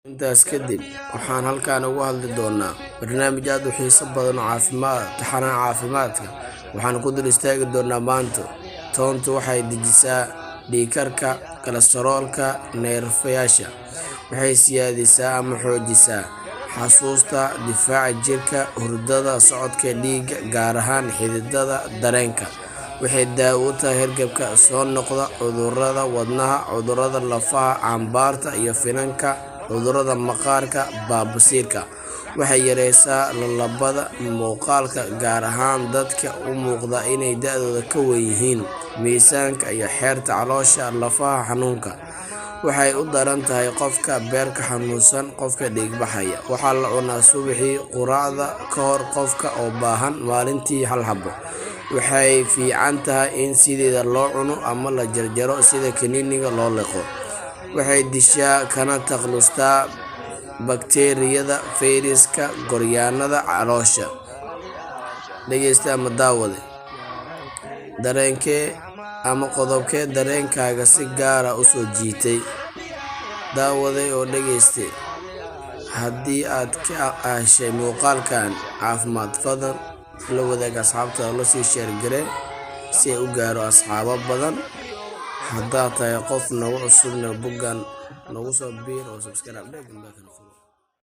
intaas kadib waxaan halkaan uga hadli doonaa barnaamij aad u xiiso badan oo taxanaha caafimaadka. waxaan ku dul istaagi doonaa maanta toontu waxay dejisaa dhiigkarka, kolestaroolka, neerfayaasha, waxay siyaadisaa ama xoojisaa xasuusta, difaaca jirka, hurdada, socodka dhiigga, gaar ahaan xididada dareenka. waxay daawo u tahay hargabka soo noqda, cudurrada wadnaha, cudurrada lafaha, cambaarta iyo finanka, cudurrada maqaarka, baabasiirka. waxay yareysaa lalabada, muuqaalka, gaar ahaan dadka u muuqda inay da'dooda ka weyn yihiin, miisaanka iyo xeerta caloosha, lafaha xanuunka. waxay u daran tahay qofka beerka xanuunsan, qofka dhiigbaxaya. waxaa la cunaa subaxii quraacda ka hor qofka oo baahan maalintii hal xabo. waxay fiican tahay in sideeda loo cuno ama la jarjaro sida kiniiniga loo liqo. waxay dishaa kana takhalustaa bakteeriyada, fayraska, gooryaanada caloosha. dhegeysta ama daawade, dareenkee ama qodobkee dareenkaaga si gaar ah u soo jiitay? daawaday oo dhegeyste, haddii aad ka heshay muuqaalkan caafimaad, fadlan la wadaag asxaabtaada, la sii sheer garee si ay u gaaro asxaabo badan. haddaad tahay qof nagu cusubna boggan nagu soo biir oo subscribe.